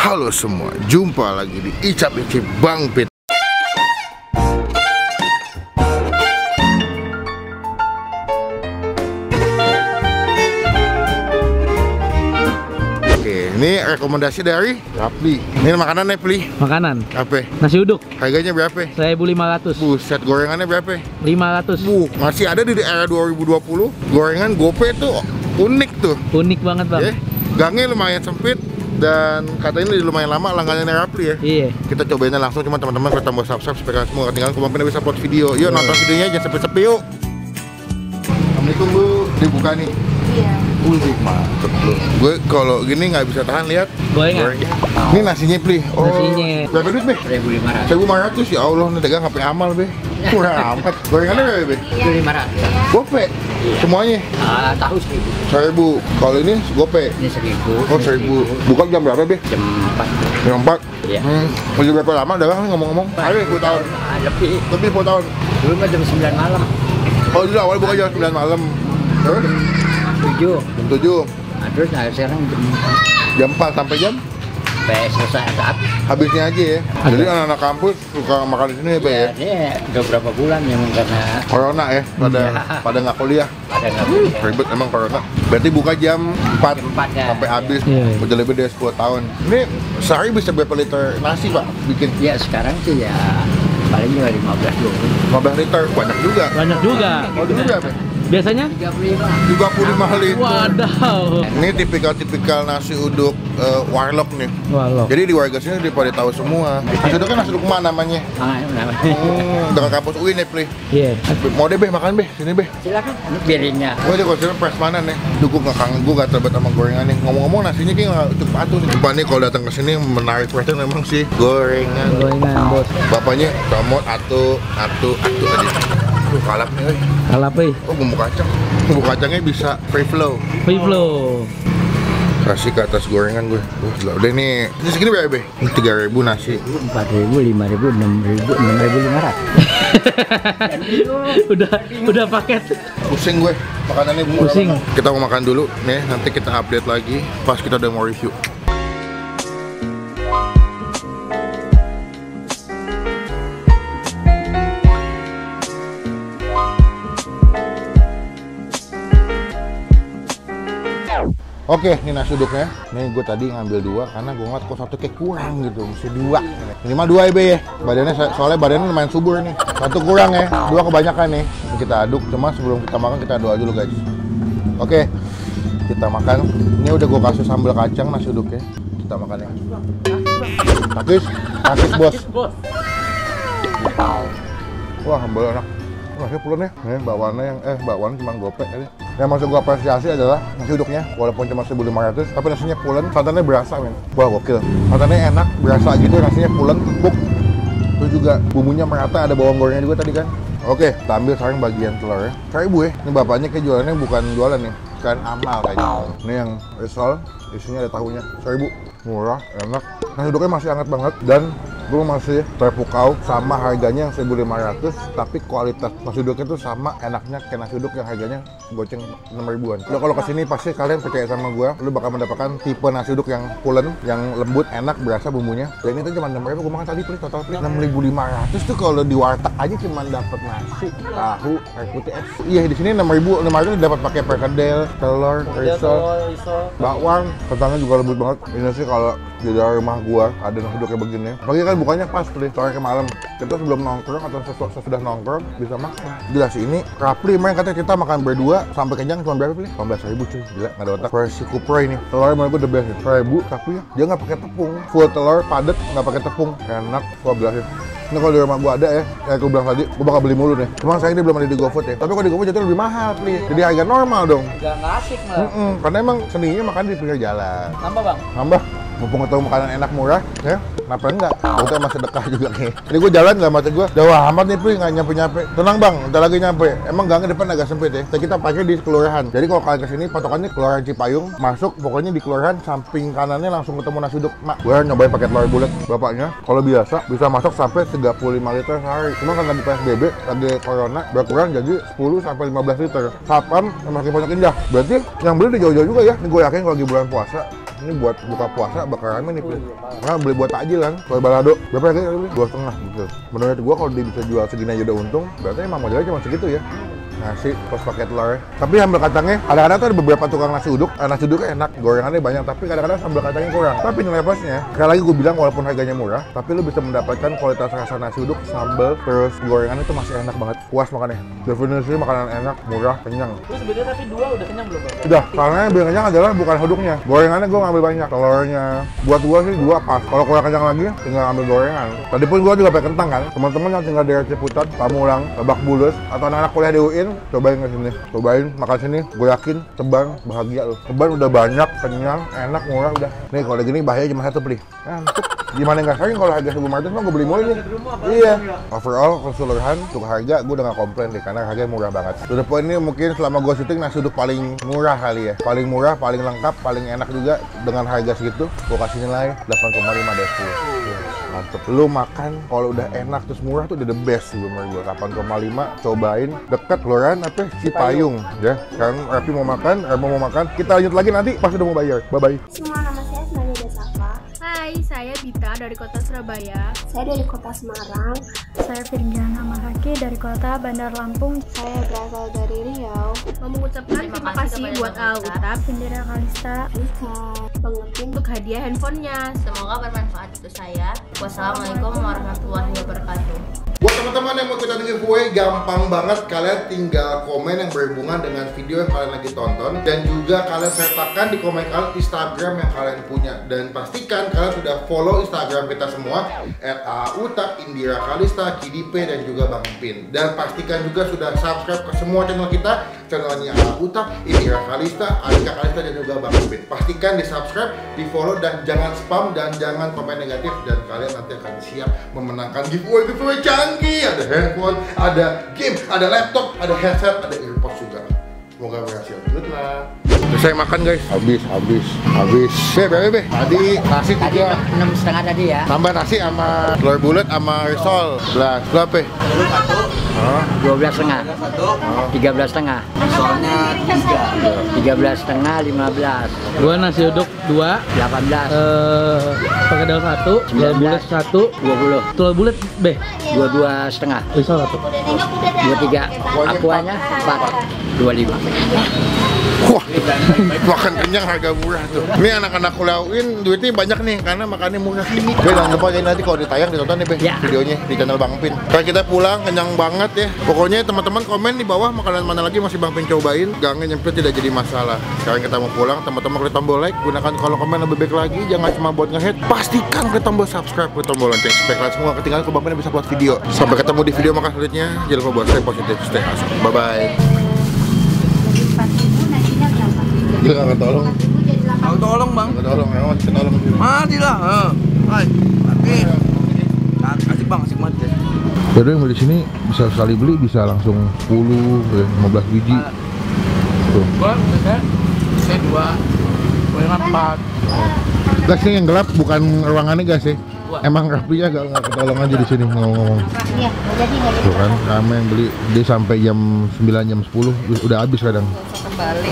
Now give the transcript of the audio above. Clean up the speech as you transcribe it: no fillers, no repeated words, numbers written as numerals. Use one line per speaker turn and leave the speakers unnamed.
Halo semua, jumpa lagi di Icap Icip Bang Pit. Oke, ini rekomendasi dari Rapli. Ini makanannya, Pli.
Makanan.
Apa?
Nasi uduk.
Harganya berapa?
1.500.
Buset, gorengannya berapa?
500.
Masih ada di era 2020. Gorengan gope tuh unik tuh.
Unik banget, Bang.
Gangnya lumayan sempit. Dan katanya ini lumayan lama langganannya Rapli ya.
Iya.
Kita cobainnya langsung, cuma teman-teman kita tombol subscribe supaya kalian semua ketinggalan kemungkinan bisa upload video. Yuk nonton videonya, jangan sepi-sepi yuk. Assalamualaikum Bu, dibuka nih.
Iya.
Mantep lu. Gue kalau gini nggak bisa tahan lihat.
Gorengan.
Ini nasinya Pli.
Nasinya.
Berapa duit Be?
1.500.
1.500 ya Allah, nih dagang HP amal Be. Kurang amat. Gorengannya berapa Be?
1.500.
Gope. Semuanya.
Tahu 1.000.
1.000. Kalau ini gope.
Ini 1.000.
Oh 1.000. Buka jam berapa Be?
Jam 4.
Jam 4.
Iya.
Udah berapa lama dagang ngomong-ngomong? Ada 10 tahun.
Lebih
10 tahun.
dulu mah jam 9 malam.
Oh dulu awal buka jam 9 malam. Terus?
7.
Jam 7.
Nah, terus sekarang
Jam 4 sampai jam?
sampai selesai saat.
Habisnya aja ya. Jadi anak-anak kampus suka makan di sini ya Be ya?
Ini udah berapa bulan memang karena
Corona ya, pada nggak kuliah.
ada nggak boleh.
Ribet emang Corona. Berarti buka jam 4
Jam 4 ya.
sampai habis.
Iya.
Udah lebih dari 10 tahun. Ini sehari bisa berapa liter nasi Pak bikin?
Ya sekarang sih ya paling juga 15 dulu.
15 liter, banyak juga.
Banyak juga.
Oh dulu berapa?
Biasanya
35.
35 liter.
wadaw.
Ini tipikal nasi uduk warlock nih.
Walau.
Jadi di warga sini udah pada tahu semua. Nasi uduk kan nasi uduk mana namanya?
Namanya.
Dengan kampus UIN ya, Pli.
Iya.
Mau deh Be, makan Be, sini Be.
Silakan. Ini piringnya.
Gue di konser prasmanan nih. Duh gue nggak kangen, gue gak terbat sama gorengan nih. Ngomong-ngomong nasinya kayak nggak cukup atuh nih. Coba nih kalau datang ke sini menarik perhatian memang sih gorengan.
Gorengan, Bos.
Bapaknya comot atu tadi. Aduh kalap nih, woy.
Kalap,
Oh bumbu kacang. Bumbu kacangnya bisa free flow.
free flow.
Kasih ke atas gorengan gue. Udah nih. Ini segini berapa Be? Ini 3.000 nasi.
4.000, 5.000, 6.000, 6.500.
udah paket.
Pusing gue. Makanannya murah.
Pusing.
Kita mau makan dulu nih. Nanti kita update lagi pas kita udah mau review. Oke, ini nasi uduknya. Nih gue tadi ngambil 2 karena gue ngeliat kok satu kayak kurang gitu, mesti 2. Minimal 2 ya Be ya. Badannya soalnya badannya lumayan subur nih. 1 kurang ya, 2 kebanyakan nih. Ini kita aduk, cuma sebelum kita makan kita doa dulu guys. Oke, kita makan. Ini udah gue kasih sambal kacang nasi uduknya. Kita makan ya. Takis bos. Wah, sambal enak. Masih pulen ya. Nih bakwannya cuma gope aja. Yang maksud gue apresiasi adalah nasi uduknya, walaupun cuma 1.500, tapi nasinya pulen, santannya berasa men. Wah gokil, santannya enak, berasa gitu, nasinya pulen, empuk. Terus juga bumbunya merata, ada bawang gorengnya juga tadi kan. Oke, kita ambil sekarang bagian telur ya. 1.000 ya, ini bapaknya kayak jualannya bukan jualan nih, kan amal kayaknya. Ini yang risol, isinya ada tahunya, 1.000. Murah, enak. Nasi uduknya masih hangat banget dan gue masih terpukau sama harganya yang 1.500, tapi kualitas nasi uduknya tuh sama enaknya kayak nasi uduk yang harganya goceng 6.000-an. Lo kalau kesini pasti kalian percaya sama gue, lo bakal mendapatkan tipe nasi uduk yang pulen, yang lembut, enak, berasa bumbunya. Dan ini tuh cuma 6.000, gue makan tadi Pli, total Pli 6.500 tuh kalau di warteg aja cuma dapat nasi, tahu, air putih, Iya di sini 6.500 dapat pakai perkedel, telur, risol, bakwan, kentangnya juga lembut banget. Ini sih kalau di dalam rumah gua ada nasi uduk kayak begini. Pagi kan bukanya pas Pli, sore ke malam. Kita sebelum nongkrong atau sesudah nongkrong bisa makan. Jelas ini Rapli main katanya kita makan berdua sampai kenyang cuma berapa Pli? 15.000 cuy. Gila nggak ada otak. Versi Kupro ini telurnya menurut gua the best nih. 1.000 tapi ya dia nggak pakai tepung. Full telur padat nggak pakai tepung. Enak gua belasin. Ini kalau di rumah gua ada ya, kayak gua bilang tadi, gua bakal beli mulu nih. Cuma sayang dia belum ada di GoFood ya. Tapi kalau di GoFood jatuh lebih mahal, Pli. Jadi harga normal dong.
Nggak asik malah.
Karena emang seninya makan di pinggir jalan.
Nambah Bang.
Nambah. Mumpung ketemu makanan enak murah, ya kenapa enggak? Kita masih dekat juga nih. Jadi gue jalan nggak mati gue, jauh amat nih Pli, nggak nyampe. Tenang bang, ntar lagi nyampe. Emang gangnya depan agak sempit ya. Tapi kita pakai di kelurahan. Jadi kalau kalian kesini, patokannya kelurahan Cipayung, masuk pokoknya di kelurahan samping kanannya langsung ketemu nasi uduk. Mak, gue nyobain pakai telur bulat. Bapaknya, kalau biasa bisa masuk sampai 35 liter sehari. Cuma karena di PSBB lagi corona berkurang jadi 10 sampai 15 liter. Sapam yang makin banyak indah. Berarti yang beli di jauh-jauh juga ya. Ini gue yakin kalau lagi bulan puasa Ini buat buka puasa bakal rame nih, Pin. Karena beli buat takjil kan. Kalau balado, berapa harganya beli? 2,5 gitu. Menurut gua kalau dia bisa jual segini aja udah untung, berarti emang modelnya cuma segitu ya. Nasi plus pakai telur. Tapi sambal kacangnya kadang-kadang tuh ada beberapa tukang nasi uduk. Nasi uduk enak, gorengannya banyak, tapi kadang-kadang sambal kacangnya kurang. Tapi nilai plusnya, sekali lagi gue bilang walaupun harganya murah, tapi lu bisa mendapatkan kualitas rasa nasi uduk, sambal, terus gorengannya tuh masih enak banget. Puas makannya. Definisi makanan enak, murah, kenyang.
Lu sebenarnya tapi 2 udah kenyang belum, Bang?
Udah, karena yang biar kenyang adalah bukan uduknya. Gorengannya gue ngambil banyak, telurnya. Buat gue sih 2 pas. Kalau kurang kenyang lagi, tinggal ambil gorengan. Tadi pun gue juga pakai kentang kan. Teman-teman yang tinggal di Ciputat, Pamulang, Lebak Bulus, atau anak-anak kuliah di UIN, cobain ke sini. Cobain, makan sini. Gue yakin, Ceban bahagia loh. Ceban udah banyak, kenyang, enak, murah udah. Nih kalau gini bahaya cuma satu beli. Ngantuk. Gimana nggak sering kalau harga supermarket mah gue beli mulu nih. Iya. Overall keseluruhan untuk harga gue udah nggak komplain deh karena harganya murah banget. To the point ini mungkin selama gue syuting nasi uduk paling murah kali ya. Paling murah, paling lengkap, paling enak juga dengan harga segitu. Gue kasih nilai 8,5 dari 10. Mantep. Lu makan kalau udah enak terus murah tuh udah the best sih menurut gue. 8,5 cobain deket Kelurahan apa Cipayung ya. Sekarang Rapi mau makan. Kita lanjut lagi nanti pas udah mau bayar. Bye bye.
Semua nama saya Asmani Desapa.
Hai, saya Bita dari kota Surabaya.
Saya dari kota Semarang.
Saya Virgiana Mahaki dari kota Bandar Lampung.
Saya berasal dari Riau.
Mau mengucapkan terima kasih buat Al-Utab
Indira Kalista.
Alika, pengertian
untuk hadiah handphonenya.
Semoga bermanfaat untuk saya. Wassalamualaikum warahmatullahi wabarakatuh.
Buat teman-teman yang mau ikutan giveaway, gampang banget. Kalian tinggal komen yang berhubungan dengan video yang kalian lagi tonton. Dan juga kalian sertakan di komen kalian Instagram yang kalian punya. Dan pastikan kalian sudah follow Instagram kita semua @autab, Indira Kalista, Kidipe, dan juga Bang Pin. Dan pastikan juga sudah subscribe ke semua channel kita. Channelnya Autab, Indira Kalista, Alika Kalista, dan juga Bang Pin. Pastikan di subscribe, di follow, dan jangan spam, dan jangan komen negatif. Dan kalian nanti akan siap memenangkan giveaway canggih. Ada handphone, ada game, ada laptop, ada headset, ada earpods juga. Semoga berhasil. Good luck. Selesai makan guys. Habis. Be. Tadi nasi
Tadi
3.
6,5 tadi ya.
Tambah nasi sama telur bulat sama risol. Belas. Berapa?
12,5. 13,5.
Soalnya
13,5, 15.
2 nasi uduk 2,
18.
perkedel 1, telur bulat 1,
20.
telur bulat B,
22,5.
risol 1.
23. Akuanya 4. 25.
Wah, makan kenyang harga murah tuh. Ini anak-anak kuliah UIN duitnya banyak nih karena makannya murah. Be, jangan lupa ya nanti kalau ditayang ditonton nih Be,
Ya.
videonya di channel Bang Pin. Kalau kita pulang kenyang banget ya. Pokoknya teman-teman komen di bawah makanan mana lagi masih Bang Pin cobain. Gangnya nyempil tidak jadi masalah. Sekarang kita mau pulang, teman-teman klik tombol like, gunakan kolom komen lebih baik lagi. Jangan cuma buat nge-hate, pastikan klik tombol subscribe, klik tombol lonceng supaya kalian semua ketinggalan ke Bang Pin bisa buat video. Sampai ketemu di video makan selanjutnya. Jangan lupa buat stay positif, stay awesome. Bye bye. Gila nggak tolong.
Aku tolong Bang.
Nggak tolong, emang kita tolong.
Mati lah. Hai. Asik Bang, asik banget.
Jadi yang beli sini bisa sekali beli bisa langsung 10, 15 biji. Tuh.
Saya 2, gorengan 4.
Guys, ini yang gelap bukan ruangannya guys ya. Emang rapinya nggak ketolong aja di sini ngomong-ngomong.
Iya, jadi nggak
Tuh kan, kami yang beli dia sampai jam 9 jam 10 udah habis kadang.
Kembali.